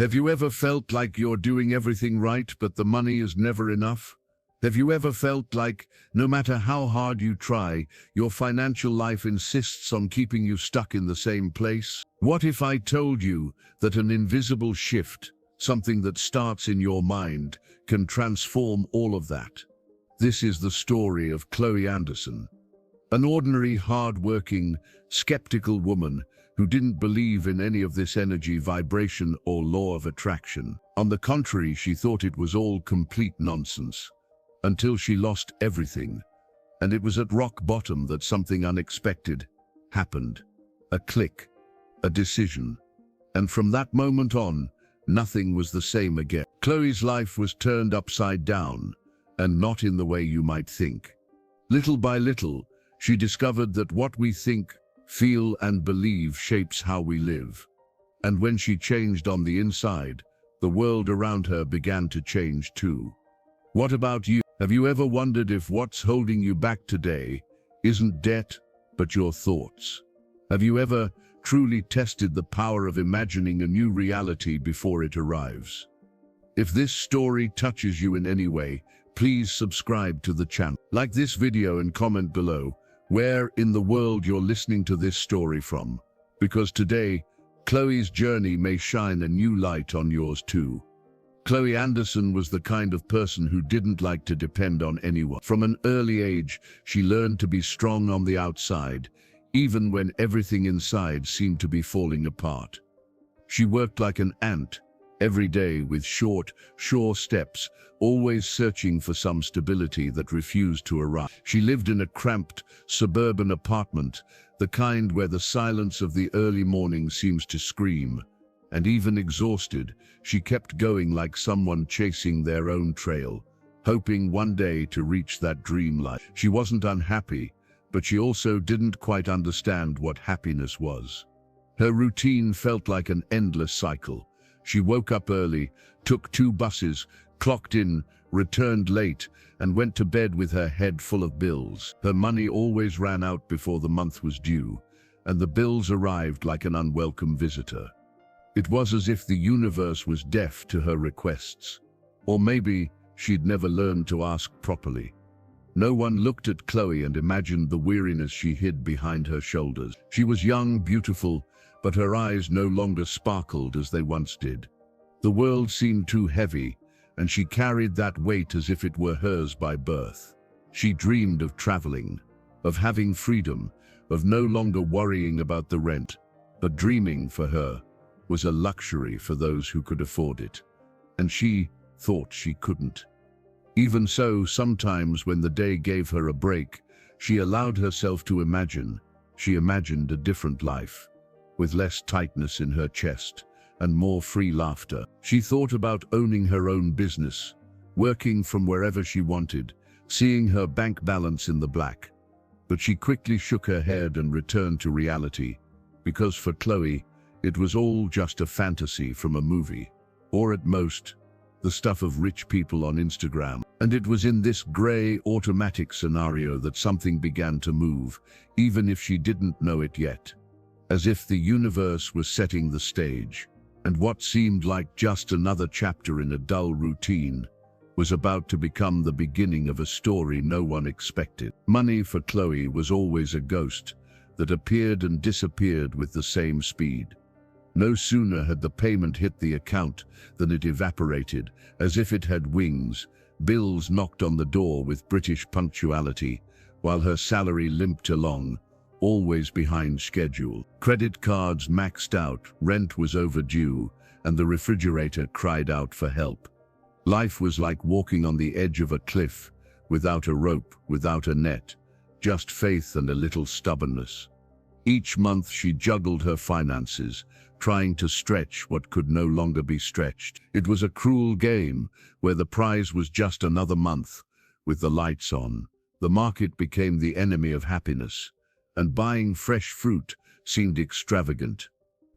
Have you ever felt like you're doing everything right, but the money is never enough? Have you ever felt like, no matter how hard you try, your financial life insists on keeping you stuck in the same place? What if I told you that an invisible shift, something that starts in your mind, can transform all of that? This is the story of Chloe Anderson, an ordinary, hard-working, skeptical woman who didn't believe in any of this energy, vibration, or law of attraction. On the contrary, she thought it was all complete nonsense, until she lost everything. And it was at rock bottom that something unexpected happened. A click, a decision. And from that moment on, nothing was the same again. Chloe's life was turned upside down, and not in the way you might think. Little by little, she discovered that what we think, feel, and believe shapes how we live. And when she changed on the inside, the world around her began to change too. What about you? Have you ever wondered if what's holding you back today isn't debt, but your thoughts? Have you ever truly tested the power of imagining a new reality before it arrives? If this story touches you in any way, please subscribe to the channel. Like this video and comment below where in the world you're listening to this story from, because today, Chloe's journey may shine a new light on yours too. Chloe Anderson was the kind of person who didn't like to depend on anyone. From an early age, she learned to be strong on the outside, even when everything inside seemed to be falling apart. She worked like an ant, every day with short, sure steps, always searching for some stability that refused to arrive. She lived in a cramped, suburban apartment, the kind where the silence of the early morning seems to scream. And even exhausted, she kept going like someone chasing their own trail, hoping one day to reach that dream life. She wasn't unhappy, but she also didn't quite understand what happiness was. Her routine felt like an endless cycle. She woke up early, took 2 buses, clocked in, returned late, and went to bed with her head full of bills. Her money always ran out before the month was due, and the bills arrived like an unwelcome visitor. It was as if the universe was deaf to her requests. Or maybe she'd never learned to ask properly. No one looked at Chloe and imagined the weariness she hid behind her shoulders. She was young, beautiful, but her eyes no longer sparkled as they once did. The world seemed too heavy, and she carried that weight as if it were hers by birth. She dreamed of traveling, of having freedom, of no longer worrying about the rent. But dreaming, for her, was a luxury for those who could afford it, and she thought she couldn't. Even so, sometimes when the day gave her a break, she allowed herself to imagine. She imagined a different life, with less tightness in her chest and more free laughter. She thought about owning her own business, working from wherever she wanted, seeing her bank balance in the black. But she quickly shook her head and returned to reality, because for Chloe, it was all just a fantasy from a movie, or at most, the stuff of rich people on Instagram. And it was in this gray, automatic scenario that something began to move, even if she didn't know it yet. As if the universe was setting the stage, and what seemed like just another chapter in a dull routine was about to become the beginning of a story no one expected. Money for Chloe was always a ghost that appeared and disappeared with the same speed. No sooner had the payment hit the account than it evaporated, as if it had wings. Bills knocked on the door with British punctuality, while her salary limped along, always behind schedule. Credit cards maxed out, rent was overdue, and the refrigerator cried out for help. Life was like walking on the edge of a cliff, without a rope, without a net, just faith and a little stubbornness. Each month she juggled her finances, trying to stretch what could no longer be stretched. It was a cruel game, where the prize was just another month. With the lights on, the market became the enemy of happiness, and buying fresh fruit seemed extravagant.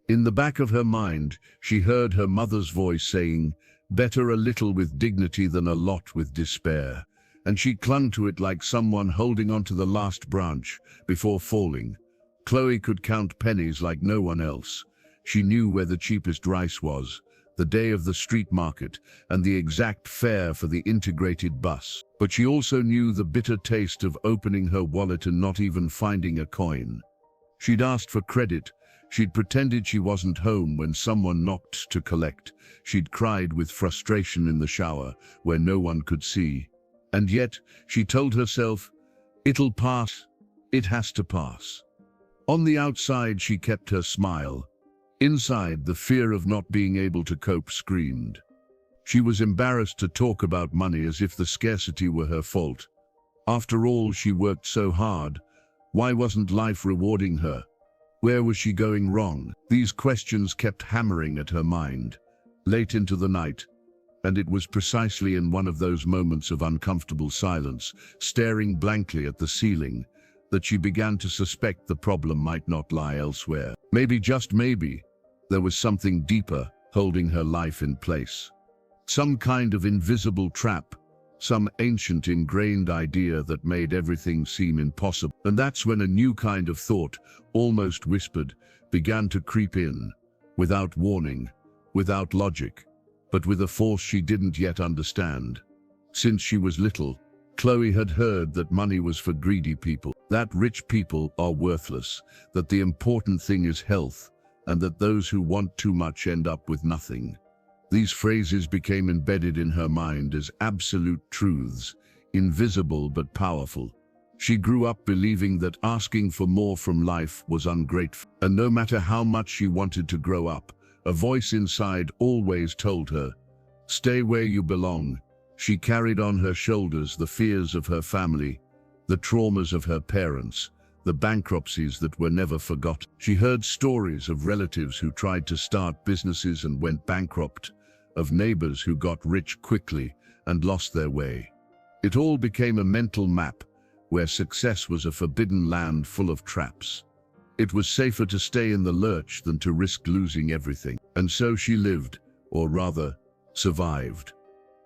In the back of her mind, she heard her mother's voice saying, "Better a little with dignity than a lot with despair," and she clung to it like someone holding onto the last branch before falling. Chloe could count pennies like no one else. She knew where the cheapest rice was, the day of the street market, and the exact fare for the integrated bus. But she also knew the bitter taste of opening her wallet and not even finding a coin. She'd asked for credit. She'd pretended she wasn't home when someone knocked to collect. She'd cried with frustration in the shower, where no one could see. And yet, she told herself, "It'll pass. It has to pass." On the outside, she kept her smile. Inside, the fear of not being able to cope screamed. She was embarrassed to talk about money as if the scarcity were her fault. After all, she worked so hard. Why wasn't life rewarding her? Where was she going wrong? These questions kept hammering at her mind, late into the night. And it was precisely in one of those moments of uncomfortable silence, staring blankly at the ceiling, that she began to suspect the problem might not lie elsewhere. Maybe, just maybe, there was something deeper holding her life in place. Some kind of invisible trap, some ancient ingrained idea that made everything seem impossible. And that's when a new kind of thought, almost whispered, began to creep in, without warning, without logic, but with a force she didn't yet understand. Since she was little, Chloe had heard that money was for greedy people, that rich people are worthless, that the important thing is health, and that those who want too much end up with nothing. These phrases became embedded in her mind as absolute truths, invisible but powerful. She grew up believing that asking for more from life was ungrateful. And no matter how much she wanted to grow up, a voice inside always told her, "Stay where you belong." She carried on her shoulders the fears of her family, the traumas of her parents, the bankruptcies that were never forgotten. She heard stories of relatives who tried to start businesses and went bankrupt, of neighbors who got rich quickly and lost their way. It all became a mental map where success was a forbidden land full of traps. It was safer to stay in the lurch than to risk losing everything. And so she lived, or rather, survived.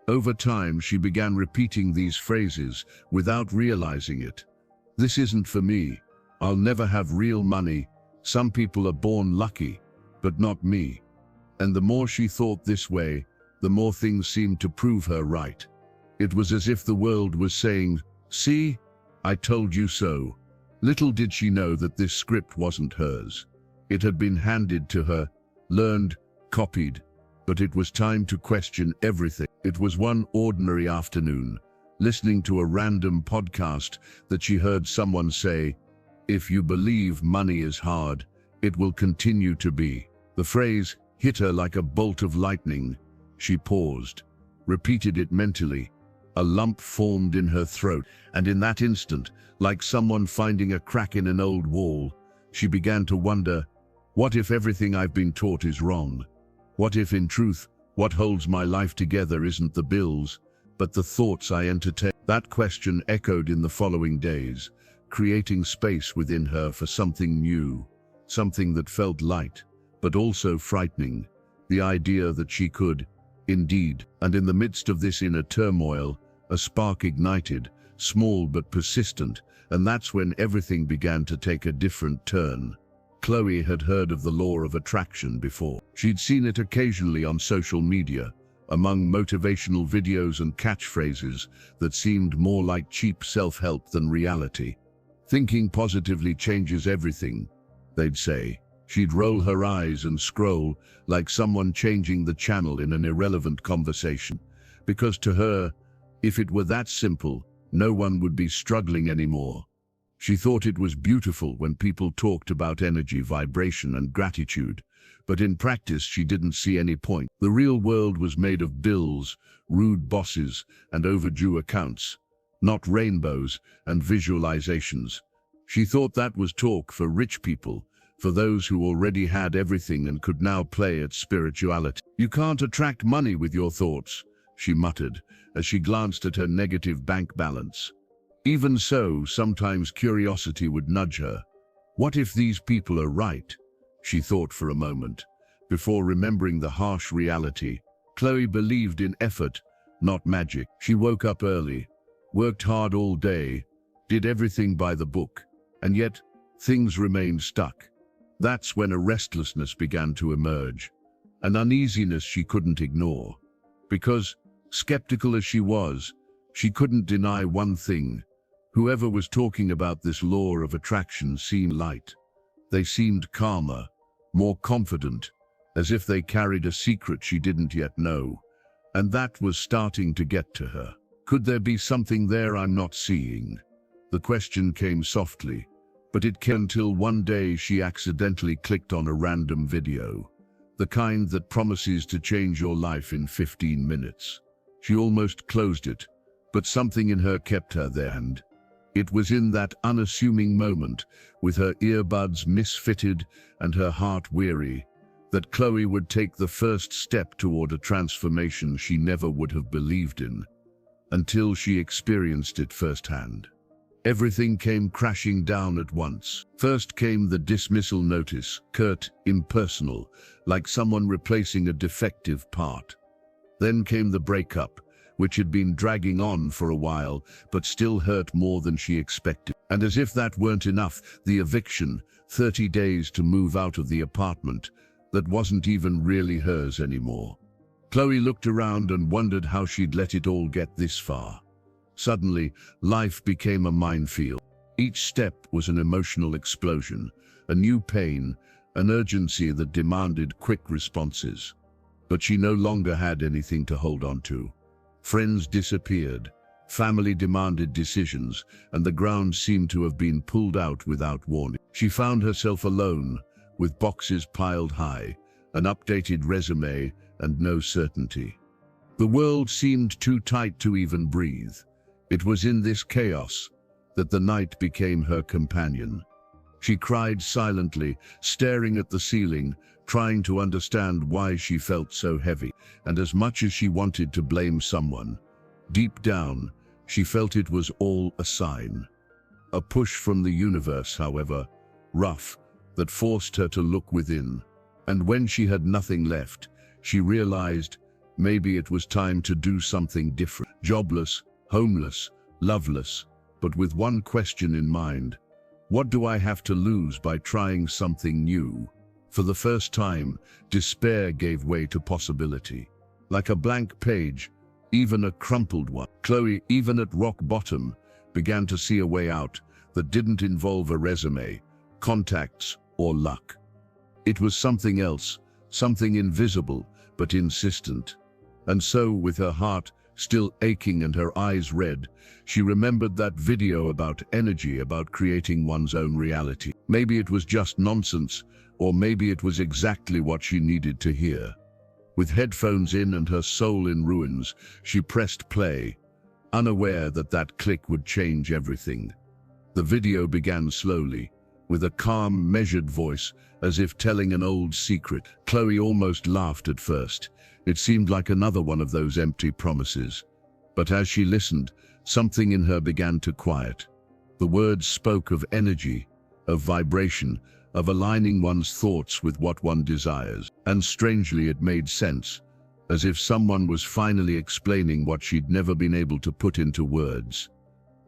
Over time, she began repeating these phrases without realizing it. "This isn't for me. I'll never have real money. Some people are born lucky, but not me." And the more she thought this way, the more things seemed to prove her right. It was as if the world was saying, "See, I told you so." Little did she know that this script wasn't hers. It had been handed to her, learned, copied, but it was time to question everything. It was one ordinary afternoon, listening to a random podcast, that she heard someone say, "If you believe money is hard, it will continue to be." The phrase hit her like a bolt of lightning. She paused, repeated it mentally. A lump formed in her throat, and in that instant, like someone finding a crack in an old wall, she began to wonder, what if everything I've been taught is wrong? What if, in truth, what holds my life together isn't the bills, but the thoughts I entertain? That question echoed in the following days, creating space within her for something new, something that felt light, but also frightening, the idea that she could, indeed. And in the midst of this inner turmoil, a spark ignited, small but persistent, and that's when everything began to take a different turn. Chloe had heard of the law of attraction before. She'd seen it occasionally on social media, among motivational videos and catchphrases that seemed more like cheap self-help than reality. "Thinking positively changes everything," they'd say. She'd roll her eyes and scroll, like someone changing the channel in an irrelevant conversation. Because to her, if it were that simple, no one would be struggling anymore. She thought it was beautiful when people talked about energy, vibration, and gratitude, but in practice she didn't see any point. The real world was made of bills, rude bosses, and overdue accounts, not rainbows and visualizations. She thought that was talk for rich people, for those who already had everything and could now play at spirituality. "You can't attract money with your thoughts," she muttered, as she glanced at her negative bank balance. Even so, sometimes curiosity would nudge her. What if these people are right? She thought for a moment, before remembering the harsh reality. Chloe believed in effort, not magic. She woke up early, worked hard all day, did everything by the book, and yet things remained stuck. That's when a restlessness began to emerge. an uneasiness she couldn't ignore. Because, skeptical as she was, she couldn't deny one thing. Whoever was talking about this law of attraction seemed light. They seemed calmer, more confident, as if they carried a secret she didn't yet know. And that was starting to get to her. Could there be something there I'm not seeing? The question came softly, but it came until one day she accidentally clicked on a random video. The kind that promises to change your life in 15 minutes. She almost closed it, but something in her kept her there, and it was in that unassuming moment, with her earbuds misfitted and her heart weary, that Chloe would take the first step toward a transformation she never would have believed in, until she experienced it firsthand. Everything came crashing down at once. First came the dismissal notice, curt, impersonal, like someone replacing a defective part. Then came the breakup, which had been dragging on for a while, but still hurt more than she expected. And as if that weren't enough, the eviction, 30 days to move out of the apartment, that wasn't even really hers anymore. Chloe looked around and wondered how she'd let it all get this far. Suddenly, life became a minefield. Each step was an emotional explosion, a new pain, an urgency that demanded quick responses. But she no longer had anything to hold on to. Friends disappeared, family demanded decisions, and the ground seemed to have been pulled out without warning. She found herself alone, with boxes piled high, an updated resume, and no certainty. The world seemed too tight to even breathe. It was in this chaos that the night became her companion. She cried silently, staring at the ceiling, trying to understand why she felt so heavy. And as much as she wanted to blame someone, deep down, she felt it was all a sign. A push from the universe, however, rough, that forced her to look within. And when she had nothing left, she realized maybe it was time to do something different. Jobless, homeless, loveless, but with one question in mind: what do I have to lose by trying something new? For the first time, despair gave way to possibility. Like a blank page, even a crumpled one, Chloe, even at rock bottom, began to see a way out that didn't involve a resume, contacts, or luck. It was something else, something invisible but insistent. And so, with her heart still aching and her eyes red, she remembered that video about energy, about creating one's own reality. Maybe it was just nonsense, or maybe it was exactly what she needed to hear. With headphones in and her soul in ruins, she pressed play, unaware that that click would change everything. The video began slowly, with a calm, measured voice, as if telling an old secret. Chloe almost laughed at first. It seemed like another one of those empty promises. But as she listened, something in her began to quiet. The words spoke of energy, of vibration, of aligning one's thoughts with what one desires. And strangely, it made sense, as if someone was finally explaining what she'd never been able to put into words.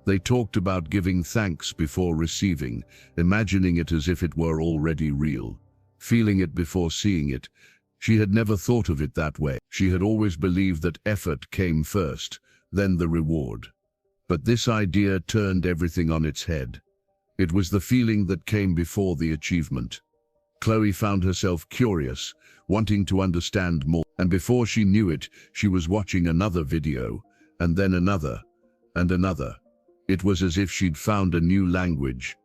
They talked about giving thanks before receiving, imagining it as if it were already real, feeling it before seeing it. She had never thought of it that way. She had always believed that effort came first, then the reward. But this idea turned everything on its head. It was the feeling that came before the achievement. Chloe found herself curious, wanting to understand more. And before she knew it, she was watching another video, and then another, and another. It was as if she'd found a new language.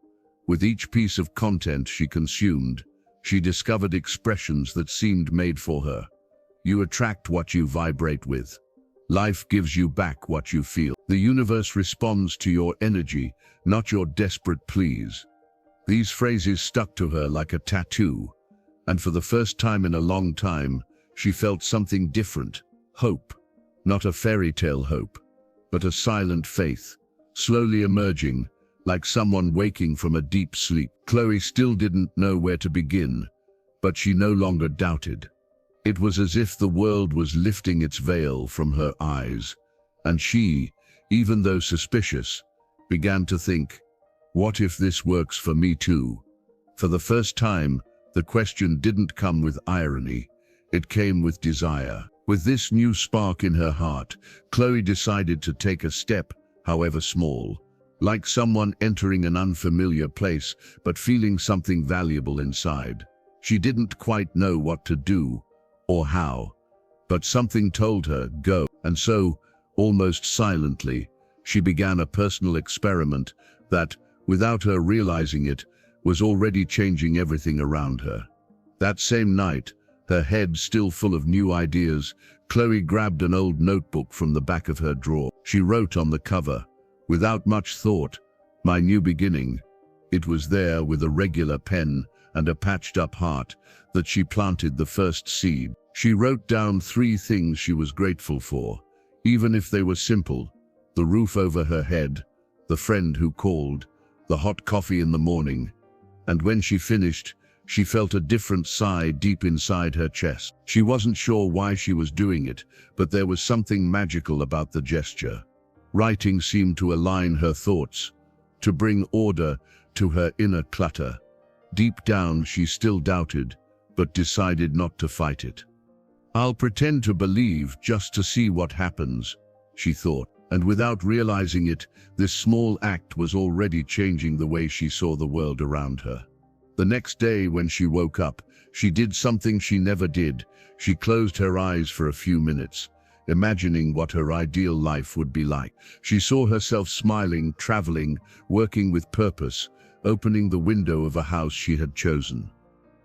With each piece of content she consumed, she discovered expressions that seemed made for her. You attract what you vibrate with. Life gives you back what you feel. The universe responds to your energy, not your desperate pleas. These phrases stuck to her like a tattoo, and for the first time in a long time, she felt something different. Hope. Not a fairy tale hope, but a silent faith, slowly emerging, like someone waking from a deep sleep. Chloe still didn't know where to begin, but she no longer doubted. It was as if the world was lifting its veil from her eyes, and she, even though suspicious, began to think, what if this works for me too? For the first time, the question didn't come with irony. It came with desire. With this new spark in her heart, Chloe decided to take a step, however small. Like someone entering an unfamiliar place, but feeling something valuable inside. She didn't quite know what to do, or how. But something told her, go. And so, almost silently, she began a personal experiment that, without her realizing it, was already changing everything around her. That same night, her head still full of new ideas, Chloe grabbed an old notebook from the back of her drawer. She wrote on the cover, without much thought, "My new beginning." It was there with a regular pen and a patched-up heart that she planted the first seed. She wrote down 3 things she was grateful for, even if they were simple: the roof over her head, the friend who called, the hot coffee in the morning. And when she finished, she felt a different sigh deep inside her chest. She wasn't sure why she was doing it, but there was something magical about the gesture. Writing seemed to align her thoughts, to bring order to her inner clutter. Deep down, she still doubted, but decided not to fight it. "I'll pretend to believe just to see what happens," she thought. And without realizing it, this small act was already changing the way she saw the world around her. The next day, when she woke up, she did something she never did. She closed her eyes for a few minutes, imagining what her ideal life would be like. She saw herself smiling, traveling, working with purpose, opening the window of a house she had chosen.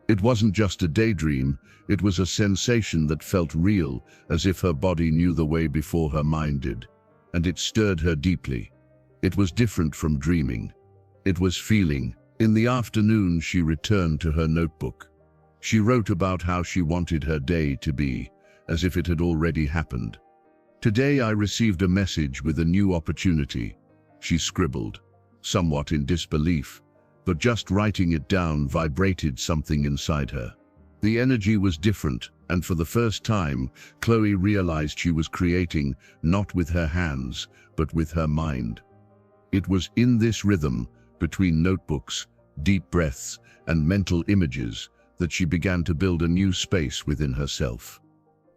It wasn't just a daydream, it was a sensation that felt real, as if her body knew the way before her mind did. And it stirred her deeply. It was different from dreaming. It was feeling. In the afternoon, she returned to her notebook. She wrote about how she wanted her day to be, as if it had already happened. "Today I received a message with a new opportunity," she scribbled, somewhat in disbelief, but just writing it down vibrated something inside her. The energy was different, and for the first time, Chloe realized she was creating not with her hands, but with her mind. It was in this rhythm, between notebooks, deep breaths, and mental images, that she began to build a new space within herself.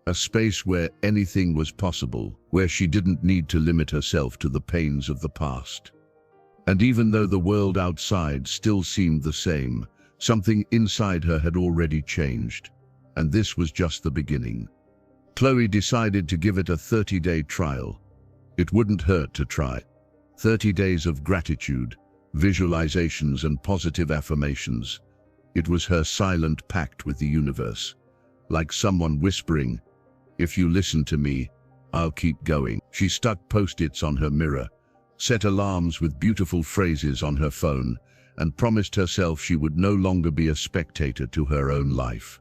A space where anything was possible, where she didn't need to limit herself to the pains of the past. And even though the world outside still seemed the same, something inside her had already changed. And this was just the beginning. Chloe decided to give it a 30-day trial. It wouldn't hurt to try. 30 days of gratitude, visualizations, and positive affirmations. It was her silent pact with the universe. Like someone whispering, "If you listen to me, I'll keep going." She stuck post-its on her mirror, set alarms with beautiful phrases on her phone, and promised herself she would no longer be a spectator to her own life.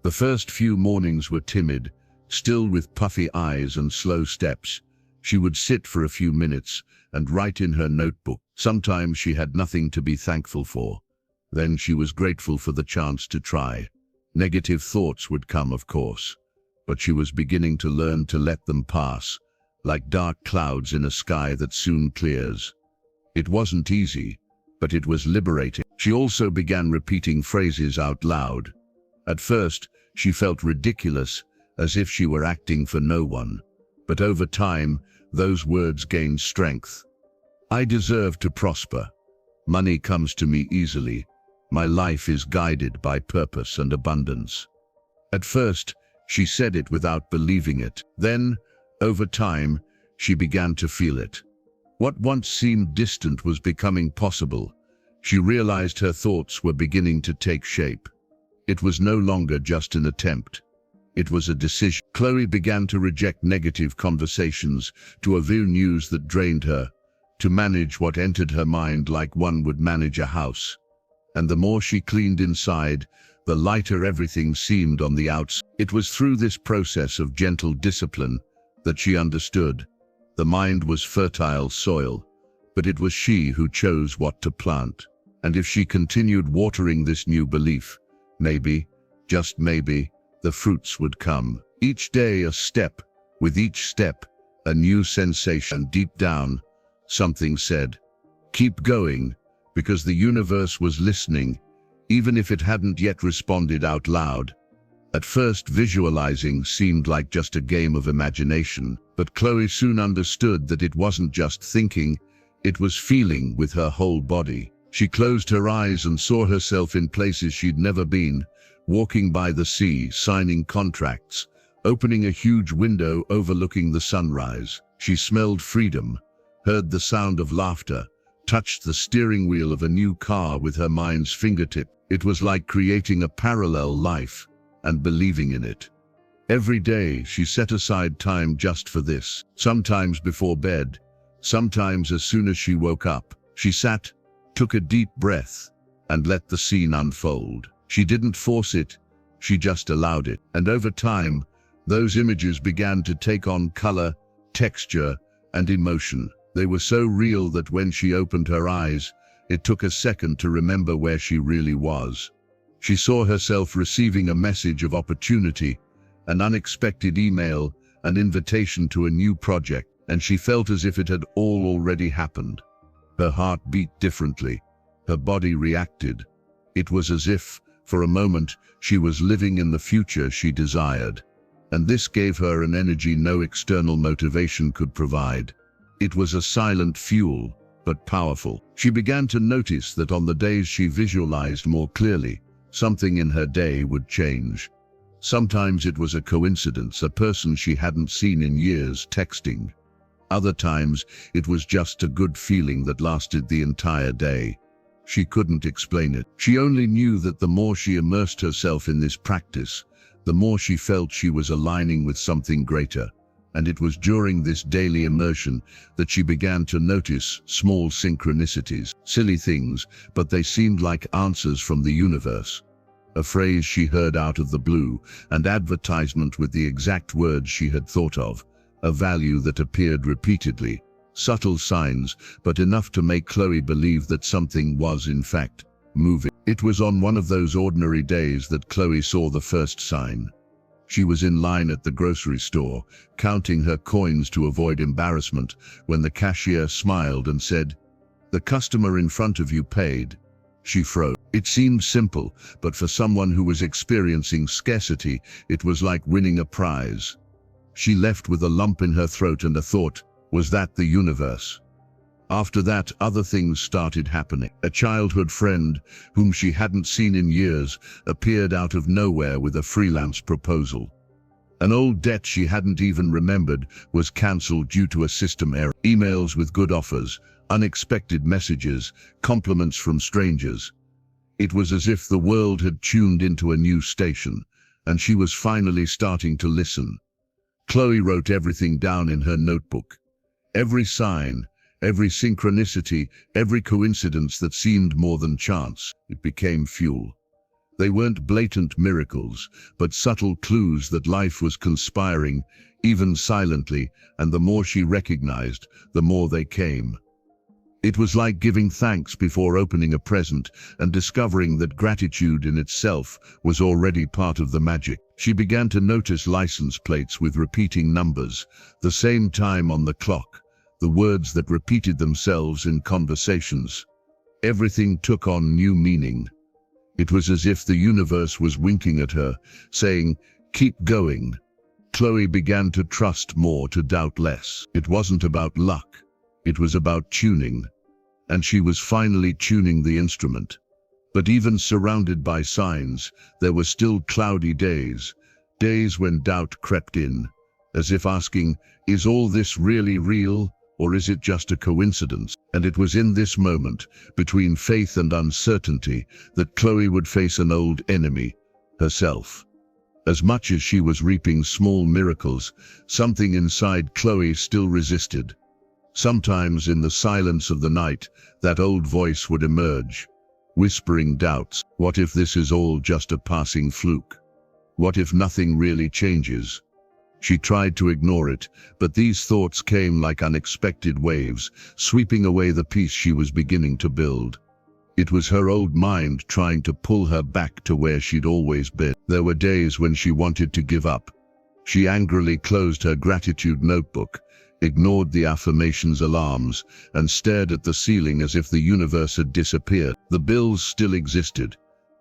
The first few mornings were timid, still with puffy eyes and slow steps. She would sit for a few minutes and write in her notebook. Sometimes she had nothing to be thankful for. Then she was grateful for the chance to try. Negative thoughts would come, of course, but she was beginning to learn to let them pass, like dark clouds in a sky that soon clears. It wasn't easy, but it was liberating. She also began repeating phrases out loud. At first, she felt ridiculous, as if she were acting for no one. But over time, those words gained strength. "I deserve to prosper. Money comes to me easily. My life is guided by purpose and abundance." At first, she said it without believing it. Then, over time, she began to feel it. What once seemed distant was becoming possible. She realized her thoughts were beginning to take shape. It was no longer just an attempt. It was a decision. Chloe began to reject negative conversations, to avoid news that drained her, to manage what entered her mind like one would manage a house. And the more she cleaned inside, the lighter everything seemed on the outside. It was through this process of gentle discipline that she understood. The mind was fertile soil, but it was she who chose what to plant. And if she continued watering this new belief, maybe, just maybe, the fruits would come. Each day a step, with each step, a new sensation. Deep down, something said, "Keep going," because the universe was listening, even if it hadn't yet responded out loud. At first, visualizing seemed like just a game of imagination, but Chloe soon understood that it wasn't just thinking, it was feeling with her whole body. She closed her eyes and saw herself in places she'd never been, walking by the sea, signing contracts, opening a huge window overlooking the sunrise. She smelled freedom, heard the sound of laughter, touched the steering wheel of a new car with her mind's fingertip. It was like creating a parallel life and believing in it. Every day she set aside time just for this, sometimes before bed, sometimes as soon as she woke up. She sat, took a deep breath, and let the scene unfold. She didn't force it, she just allowed it. And over time, those images began to take on color, texture, and emotion. They were so real that when she opened her eyes, it took a second to remember where she really was. She saw herself receiving a message of opportunity, an unexpected email, an invitation to a new project, and she felt as if it had all already happened. Her heart beat differently. Her body reacted. It was as if, for a moment, she was living in the future she desired. And this gave her an energy no external motivation could provide. It was a silent fuel, but powerful. She began to notice that on the days she visualized more clearly, something in her day would change. Sometimes it was a coincidence, a person she hadn't seen in years texting. Other times, it was just a good feeling that lasted the entire day. She couldn't explain it. She only knew that the more she immersed herself in this practice, the more she felt she was aligning with something greater. And it was during this daily immersion that she began to notice small synchronicities, silly things, but they seemed like answers from the universe. A phrase she heard out of the blue, an advertisement with the exact words she had thought of, a value that appeared repeatedly. Subtle signs, but enough to make Chloe believe that something was, in fact, moving. It was on one of those ordinary days that Chloe saw the first sign. She was in line at the grocery store, counting her coins to avoid embarrassment, when the cashier smiled and said, "The customer in front of you paid." She froze. It seemed simple, but for someone who was experiencing scarcity, it was like winning a prize. She left with a lump in her throat and a thought, was that the universe? After that, other things started happening. A childhood friend, whom she hadn't seen in years, appeared out of nowhere with a freelance proposal. An old debt she hadn't even remembered was cancelled due to a system error. Emails with good offers, unexpected messages, compliments from strangers. It was as if the world had tuned into a new station, and she was finally starting to listen. Chloe wrote everything down in her notebook. Every sign, every synchronicity, every coincidence that seemed more than chance. It became fuel. They weren't blatant miracles, but subtle clues that life was conspiring, even silently, and the more she recognized, the more they came. It was like giving thanks before opening a present and discovering that gratitude in itself was already part of the magic. She began to notice license plates with repeating numbers, the same time on the clock, the words that repeated themselves in conversations. Everything took on new meaning. It was as if the universe was winking at her, saying, "Keep going." Chloe began to trust more, to doubt less. It wasn't about luck. It was about tuning. And she was finally tuning the instrument. But even surrounded by signs, there were still cloudy days, days when doubt crept in, as if asking, is all this really real, or is it just a coincidence? And it was in this moment, between faith and uncertainty, that Chloe would face an old enemy, herself. As much as she was reaping small miracles, something inside Chloe still resisted. Sometimes in the silence of the night, that old voice would emerge, whispering doubts. What if this is all just a passing fluke? What if nothing really changes? She tried to ignore it, but these thoughts came like unexpected waves, sweeping away the peace she was beginning to build. It was her old mind trying to pull her back to where she'd always been. There were days when she wanted to give up. She angrily closed her gratitude notebook, ignored the affirmations alarms, and stared at the ceiling as if the universe had disappeared. The bills still existed,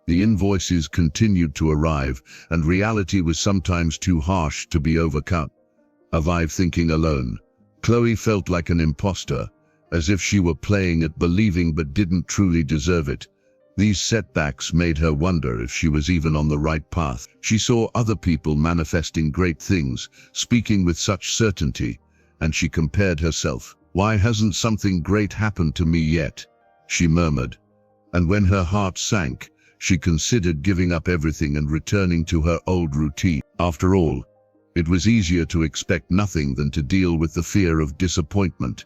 The invoices continued to arrive, and reality was sometimes too harsh to be overcome. Survive thinking alone. Chloe felt like an imposter, as if she were playing at believing but didn't truly deserve it. These setbacks made her wonder if she was even on the right path. She saw other people manifesting great things, speaking with such certainty, and she compared herself. "Why hasn't something great happened to me yet?" she murmured. And when her heart sank, she considered giving up everything and returning to her old routine. After all, it was easier to expect nothing than to deal with the fear of disappointment.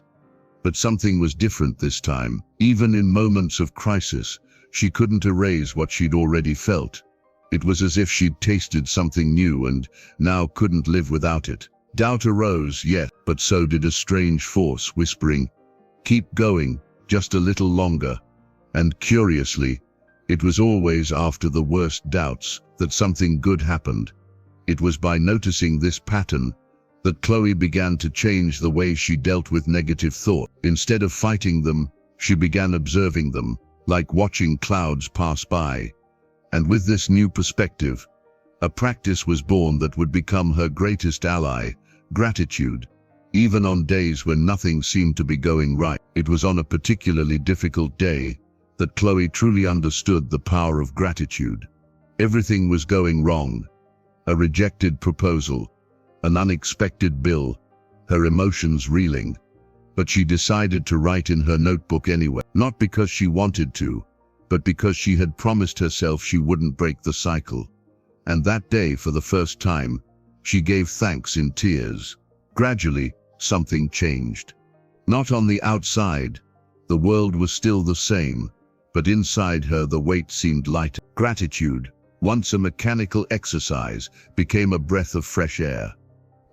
But something was different this time. Even in moments of crisis, she couldn't erase what she'd already felt. It was as if she'd tasted something new and now couldn't live without it. Doubt arose, yes, but so did a strange force whispering, "Keep going, just a little longer." And curiously, it was always after the worst doubts that something good happened. It was by noticing this pattern that Chloe began to change the way she dealt with negative thought. Instead of fighting them, she began observing them, like watching clouds pass by. And with this new perspective, a practice was born that would become her greatest ally: gratitude. Even on days when nothing seemed to be going right. It was on a particularly difficult day that Chloe truly understood the power of gratitude. Everything was going wrong. A rejected proposal, an unexpected bill, her emotions reeling. But she decided to write in her notebook anyway, not because she wanted to, but because she had promised herself she wouldn't break the cycle. And that day, for the first time, she gave thanks in tears. Gradually, something changed. Not on the outside. The world was still the same, but inside her the weight seemed lighter. Gratitude, once a mechanical exercise, became a breath of fresh air.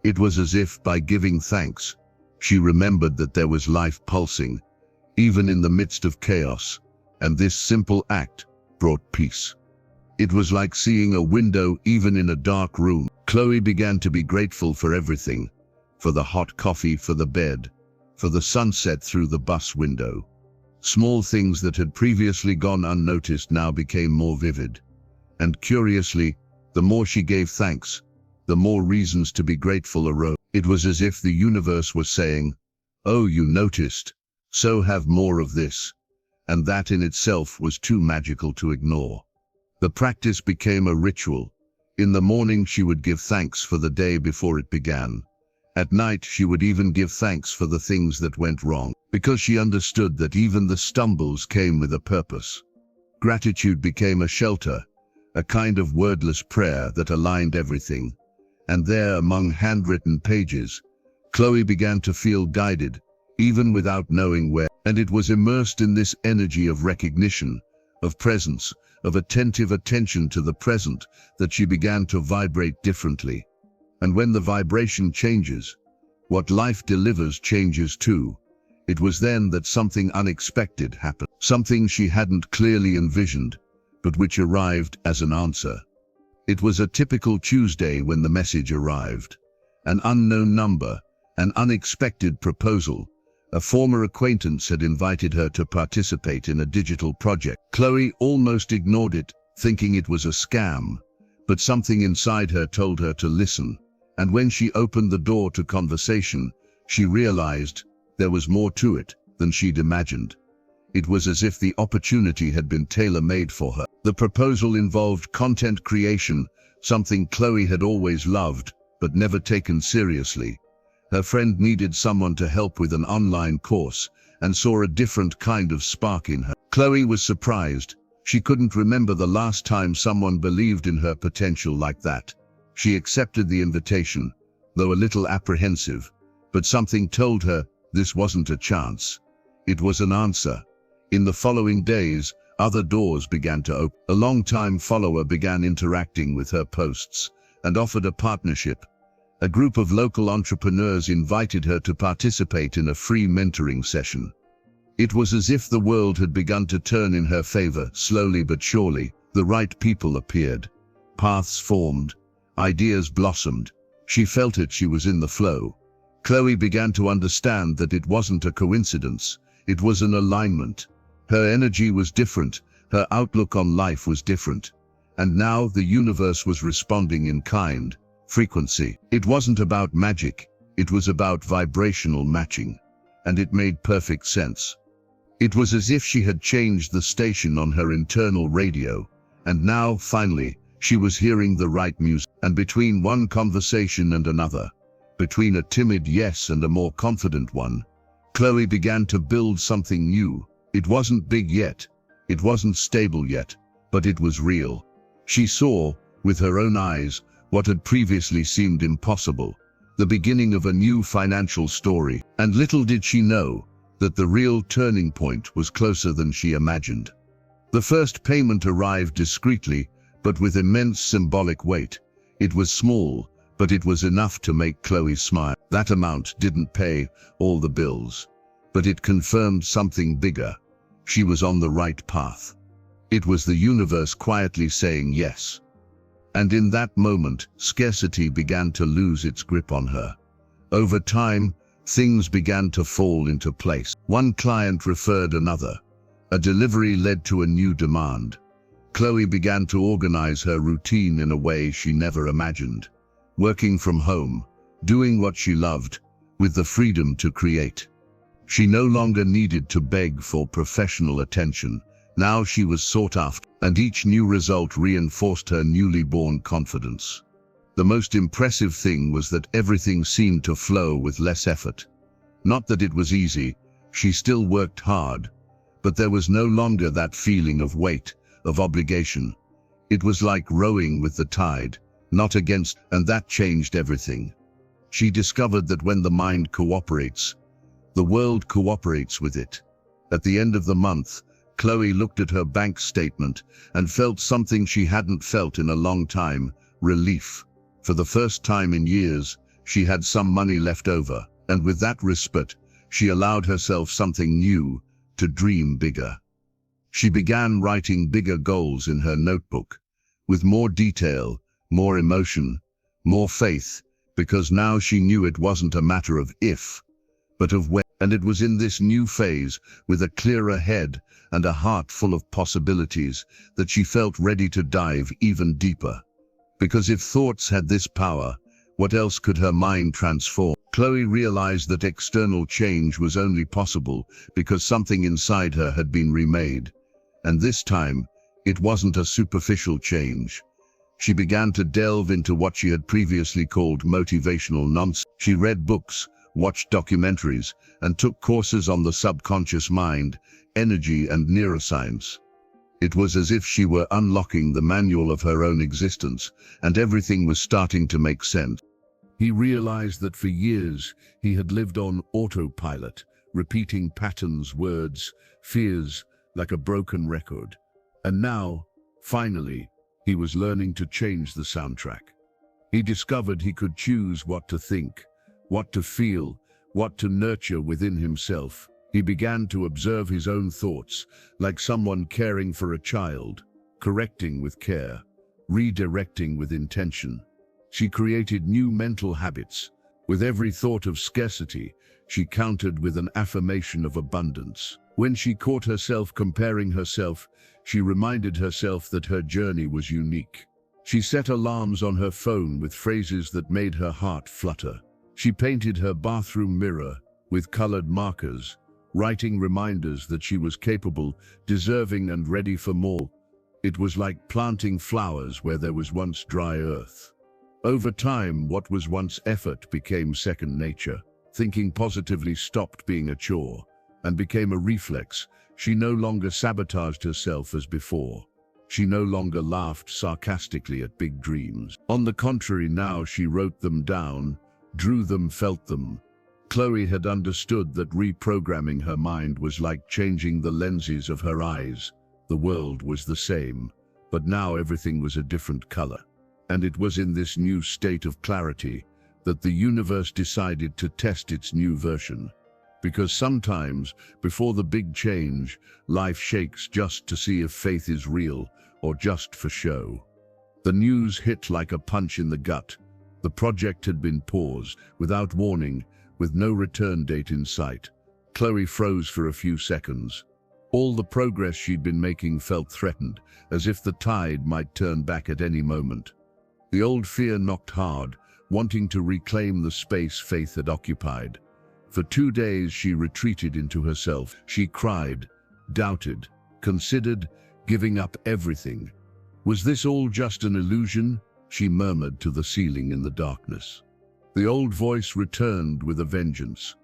It was as if, by giving thanks, she remembered that there was life pulsing, even in the midst of chaos, and this simple act brought peace. It was like seeing a window even in a dark room. Chloe began to be grateful for everything, for the hot coffee, for the bed, for the sunset through the bus window. Small things that had previously gone unnoticed now became more vivid. And curiously, the more she gave thanks, the more reasons to be grateful arose. It was as if the universe was saying, "Oh, you noticed, so have more of this." And that in itself was too magical to ignore. The practice became a ritual. In the morning she would give thanks for the day before it began. At night she would even give thanks for the things that went wrong, because she understood that even the stumbles came with a purpose. Gratitude became a shelter, a kind of wordless prayer that aligned everything. And there, among handwritten pages, Chloe began to feel guided, even without knowing where. And it was immersed in this energy of recognition, of presence, of attentive attention to the present, that she began to vibrate differently. And when the vibration changes, what life delivers changes too. It was then that something unexpected happened, something she hadn't clearly envisioned, but which arrived as an answer. It was a typical Tuesday when the message arrived. An unknown number, an unexpected proposal. A former acquaintance had invited her to participate in a digital project. Chloe almost ignored it, thinking it was a scam, but something inside her told her to listen. And when she opened the door to conversation, she realized there was more to it than she'd imagined. It was as if the opportunity had been tailor-made for her. The proposal involved content creation, something Chloe had always loved, but never taken seriously. Her friend needed someone to help with an online course, and saw a different kind of spark in her. Chloe was surprised. She couldn't remember the last time someone believed in her potential like that. She accepted the invitation, though a little apprehensive, but something told her this wasn't a chance. It was an answer. In the following days, other doors began to open. A long-time follower began interacting with her posts and offered a partnership. A group of local entrepreneurs invited her to participate in a free mentoring session. It was as if the world had begun to turn in her favor. Slowly but surely, the right people appeared. Paths formed. Ideas blossomed. She felt it. She was in the flow. Chloe began to understand that it wasn't a coincidence. It was an alignment. Her energy was different, Her outlook on life was different. And now the universe was responding in kind, frequency. It wasn't about magic, it was about vibrational matching. And it made perfect sense. It was as if she had changed the station on her internal radio, and now, finally, she was hearing the right music. And between one conversation and another, between a timid yes and a more confident one, Chloe began to build something new. It wasn't big yet, it wasn't stable yet, but it was real. She saw, with her own eyes, what had previously seemed impossible, the beginning of a new financial story. And little did she know that the real turning point was closer than she imagined. The first payment arrived discreetly, but with immense symbolic weight. It was small, but it was enough to make Chloe smile. That amount didn't pay all the bills, but it confirmed something bigger. She was on the right path. It was the universe quietly saying yes. And in that moment, scarcity began to lose its grip on her. Over time, things began to fall into place. One client referred another. A delivery led to a new demand. Chloe began to organize her routine in a way she never imagined. Working from home, doing what she loved, with the freedom to create. She no longer needed to beg for professional attention. Now she was sought after, and each new result reinforced her newly born confidence. The most impressive thing was that everything seemed to flow with less effort. Not that it was easy, she still worked hard, but there was no longer that feeling of weight, of obligation. It was like rowing with the tide, not against, and that changed everything. She discovered that when the mind cooperates, the world cooperates with it. At the end of the month, Chloe looked at her bank statement and felt something she hadn't felt in a long time: relief. For the first time in years, she had some money left over, and with that respite, she allowed herself something new, to dream bigger. She began writing bigger goals in her notebook, with more detail, more emotion, more faith, because now she knew it wasn't a matter of if, but of when. And it was in this new phase, with a clearer head and a heart full of possibilities, that she felt ready to dive even deeper. Because if thoughts had this power, what else could her mind transform? Chloe realized that external change was only possible because something inside her had been remade. And this time, it wasn't a superficial change. She began to delve into what she had previously called motivational nonsense. She read books, watched documentaries, and took courses on the subconscious mind, energy and neuroscience. It was as if she were unlocking the manual of her own existence, and everything was starting to make sense. He realized that for years he had lived on autopilot, repeating patterns, words, fears, like a broken record. And now, finally, he was learning to change the soundtrack. He discovered he could choose what to think, what to feel, what to nurture within himself. He began to observe his own thoughts, like someone caring for a child, correcting with care, redirecting with intention. She created new mental habits. With every thought of scarcity, she countered with an affirmation of abundance. When she caught herself comparing herself, she reminded herself that her journey was unique. She set alarms on her phone with phrases that made her heart flutter. She painted her bathroom mirror with colored markers, writing reminders that she was capable, deserving, and ready for more. It was like planting flowers where there was once dry earth. Over time, what was once effort became second nature. Thinking positively stopped being a chore and became a reflex. She no longer sabotaged herself as before. She no longer laughed sarcastically at big dreams. On the contrary, now she wrote them down, drew them, felt them. Chloe had understood that reprogramming her mind was like changing the lenses of her eyes. The world was the same, but now everything was a different color. And it was in this new state of clarity that the universe decided to test its new version. Because sometimes, before the big change, life shakes just to see if faith is real or just for show. The news hit like a punch in the gut. The project had been paused, without warning, with no return date in sight. Chloe froze for a few seconds. All the progress she'd been making felt threatened, as if the tide might turn back at any moment. The old fear knocked hard, wanting to reclaim the space faith had occupied. For 2 days she retreated into herself. She cried, doubted, considered giving up everything. Was this all just an illusion? She murmured to the ceiling in the darkness. The old voice returned with a vengeance.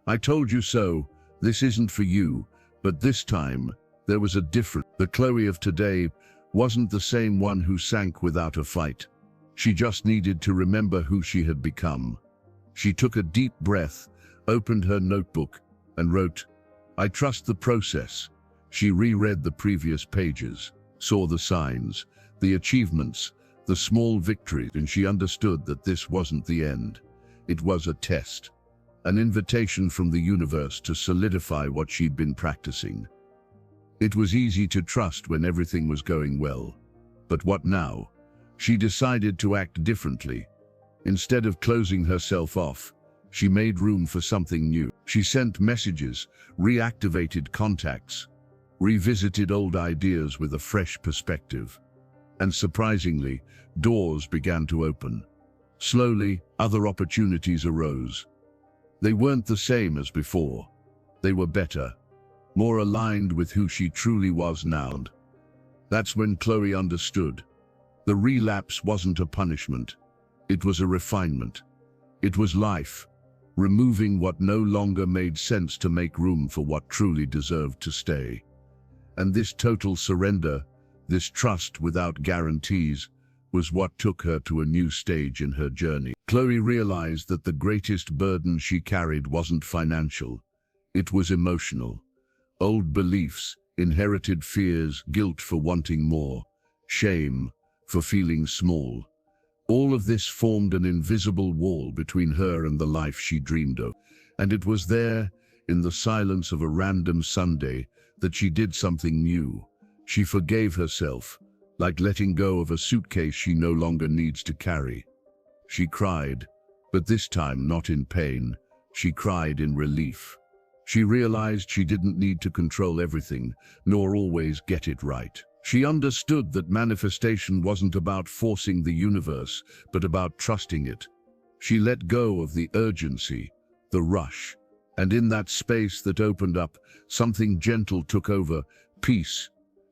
I told you so, this isn't for you, but this time there was a difference. The Chloe of today wasn't the same one who sank without a fight. She just needed to remember who she had become. She took a deep breath, opened her notebook, and wrote, I trust the process. She reread the previous pages, saw the signs, the achievements, the small victories, and she understood that this wasn't the end. It was a test, an invitation from the universe to solidify what she'd been practicing. It was easy to trust when everything was going well. But what now? She decided to act differently. Instead of closing herself off, she made room for something new. She sent messages, reactivated contacts, revisited old ideas with a fresh perspective. And surprisingly, doors began to open. Slowly, other opportunities arose. They weren't the same as before. They were better, more aligned with who she truly was now. That's when Chloe understood. The relapse wasn't a punishment. It was a refinement. It was life, removing what no longer made sense to make room for what truly deserved to stay. And this total surrender, this trust without guarantees, was what took her to a new stage in her journey. Chloe realized that the greatest burden she carried wasn't financial. It was emotional. Old beliefs, inherited fears, guilt for wanting more, shame for feeling small. All of this formed an invisible wall between her and the life she dreamed of. And it was there, in the silence of a random Sunday, that she did something new. She forgave herself, like letting go of a suitcase she no longer needs to carry. She cried, but this time not in pain. She cried in relief. She realized she didn't need to control everything, nor always get it right. She understood that manifestation wasn't about forcing the universe, but about trusting it. She let go of the urgency, the rush, and in that space that opened up, something gentle took over, peace.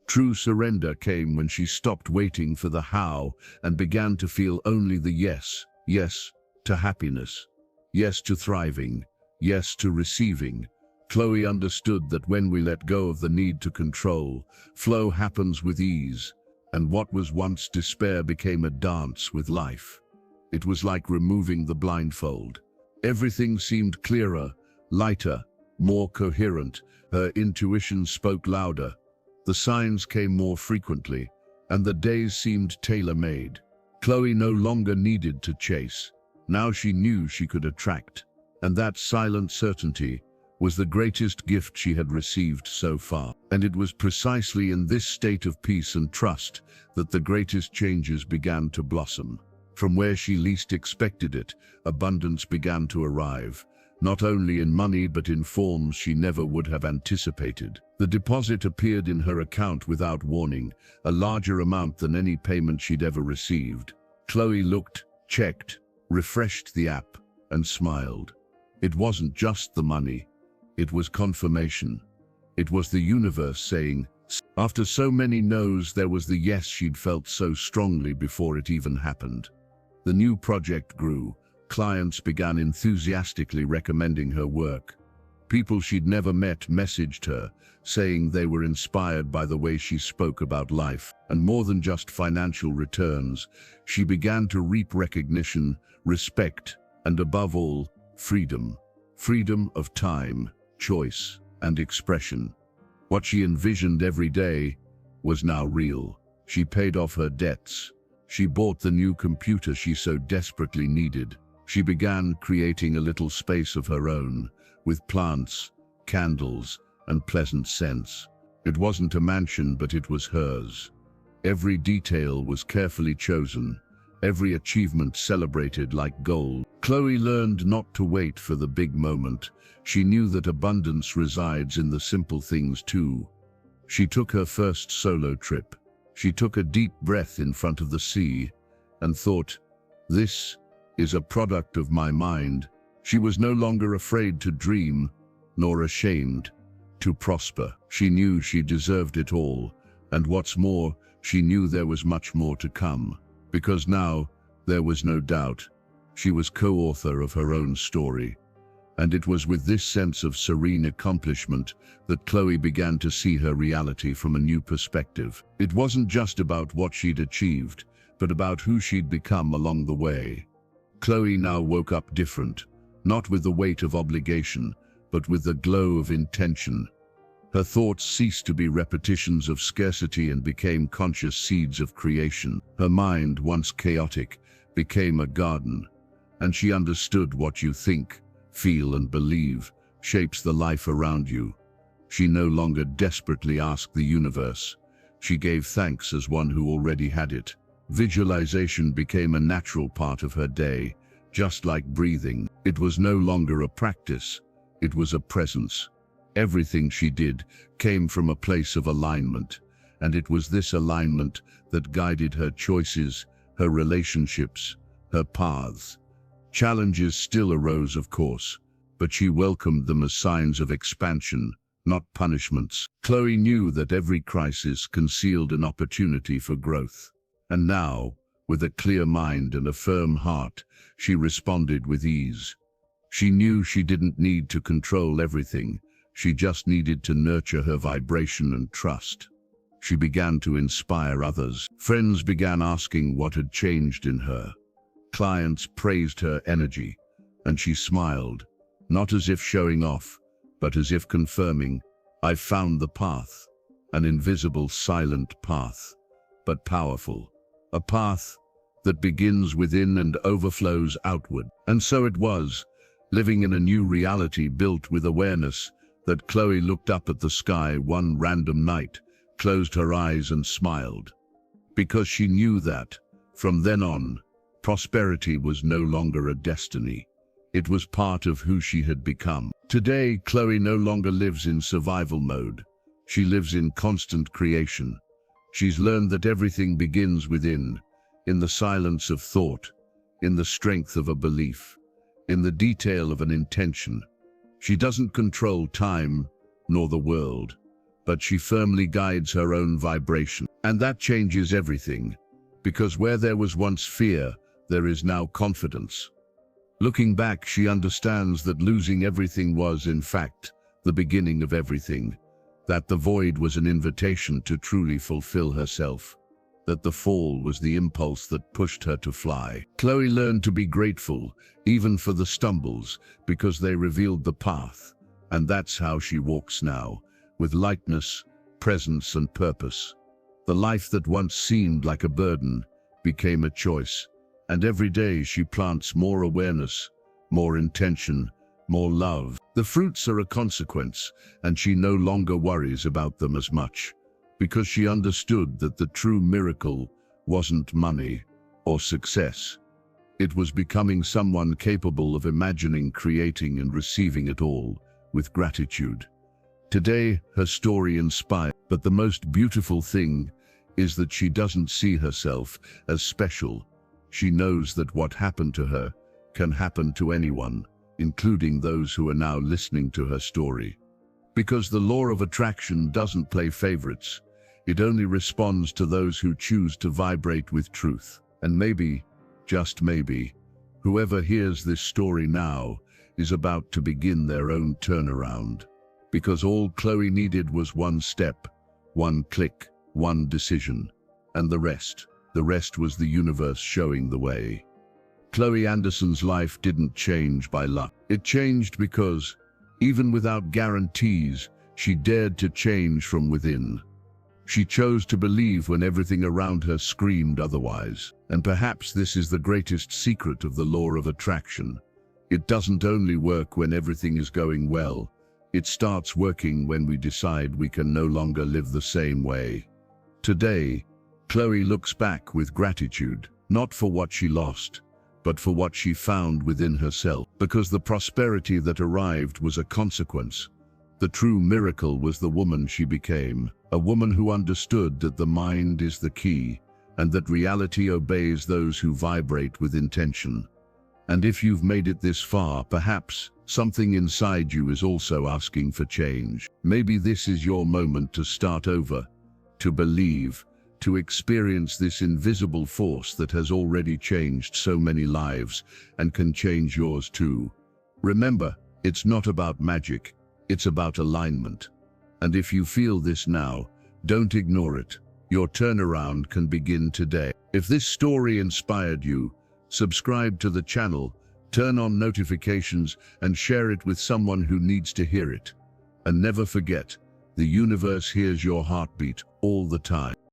True surrender came when she stopped waiting for the how and began to feel only the yes. Yes to happiness. Yes to thriving. Yes to receiving. Chloe understood that when we let go of the need to control, flow happens with ease, and what was once despair became a dance with life. It was like removing the blindfold. Everything seemed clearer, lighter, more coherent. Her intuition spoke louder. The signs came more frequently, and the days seemed tailor-made. Chloe no longer needed to chase. Now she knew she could attract, and that silent certainty was the greatest gift she had received so far. And it was precisely in this state of peace and trust that the greatest changes began to blossom. From where she least expected it, abundance began to arrive, not only in money but in forms she never would have anticipated. The deposit appeared in her account without warning, a larger amount than any payment she'd ever received. Chloe looked, checked, refreshed the app, and smiled. It wasn't just the money. It was confirmation. It was the universe saying, after so many no's, there was the yes she'd felt so strongly before it even happened. The new project grew. Clients began enthusiastically recommending her work. People she'd never met messaged her, saying they were inspired by the way she spoke about life. And more than just financial returns, she began to reap recognition, respect, and above all, freedom. Freedom of time, choice, and expression. What she envisioned every day was now real. She paid off her debts. She bought the new computer she so desperately needed. She began creating a little space of her own, with plants, candles, and pleasant scents. It wasn't a mansion, but it was hers. Every detail was carefully chosen, every achievement celebrated like gold. Chloe learned not to wait for the big moment. She knew that abundance resides in the simple things too. She took her first solo trip. She took a deep breath in front of the sea and thought, "This is a product of my mind." She was no longer afraid to dream, nor ashamed to prosper. She knew she deserved it all, and what's more, she knew there was much more to come, because now there was no doubt she was co-author of her own story. And it was with this sense of serene accomplishment that Chloe began to see her reality from a new perspective. It wasn't just about what she'd achieved, but about who she'd become along the way. Chloe now woke up different, not with the weight of obligation, but with the glow of intention. Her thoughts ceased to be repetitions of scarcity and became conscious seeds of creation. Her mind, once chaotic, became a garden, and she understood what you think, feel, and believe shapes the life around you. She no longer desperately asked the universe. She gave thanks as one who already had it. Visualization became a natural part of her day, just like breathing. It was no longer a practice, it was a presence. Everything she did came from a place of alignment, and it was this alignment that guided her choices, her relationships, her paths. Challenges still arose, of course, but she welcomed them as signs of expansion, not punishments. Chloe knew that every crisis concealed an opportunity for growth. And now, with a clear mind and a firm heart, she responded with ease. She knew she didn't need to control everything. She just needed to nurture her vibration and trust. She began to inspire others. Friends began asking what had changed in her. Clients praised her energy, and she smiled, not as if showing off, but as if confirming, "I've found the path," an invisible, silent path, but powerful. A path that begins within and overflows outward. And so it was, living in a new reality built with awareness, that Chloe looked up at the sky one random night, closed her eyes and smiled. Because she knew that, from then on, prosperity was no longer a destiny. It was part of who she had become. Today, Chloe no longer lives in survival mode. She lives in constant creation. She's learned that everything begins within, in the silence of thought, in the strength of a belief, in the detail of an intention. She doesn't control time nor the world, but she firmly guides her own vibration. And that changes everything, because where there was once fear, there is now confidence. Looking back, she understands that losing everything was, in fact, the beginning of everything. That the void was an invitation to truly fulfill herself, that the fall was the impulse that pushed her to fly. Chloe learned to be grateful, even for the stumbles, because they revealed the path, and that's how she walks now, with lightness, presence, and purpose. The life that once seemed like a burden became a choice, and every day she plants more awareness, more intention, more love. The fruits are a consequence, and she no longer worries about them as much, because she understood that the true miracle wasn't money or success. It was becoming someone capable of imagining, creating, and receiving it all with gratitude. Today, her story inspires, but the most beautiful thing is that she doesn't see herself as special. She knows that what happened to her can happen to anyone, including those who are now listening to her story. Because the law of attraction doesn't play favorites. It only responds to those who choose to vibrate with truth. And maybe, just maybe, whoever hears this story now is about to begin their own turnaround. Because all Chloe needed was one step, one click, one decision, and the rest was the universe showing the way. Chloe Anderson's life didn't change by luck. It changed because, even without guarantees, she dared to change from within. She chose to believe when everything around her screamed otherwise. And perhaps this is the greatest secret of the law of attraction. It doesn't only work when everything is going well. It starts working when we decide we can no longer live the same way. Today, Chloe looks back with gratitude, not for what she lost, but for what she found within herself. Because the prosperity that arrived was a consequence. The true miracle was the woman she became, a woman who understood that the mind is the key, and that reality obeys those who vibrate with intention. And if you've made it this far, perhaps something inside you is also asking for change. Maybe this is your moment to start over, to believe, to experience this invisible force that has already changed so many lives and can change yours too. Remember, it's not about magic, it's about alignment. And if you feel this now, don't ignore it. Your turnaround can begin today. If this story inspired you, subscribe to the channel, turn on notifications, and share it with someone who needs to hear it. And never forget, the universe hears your heartbeat all the time.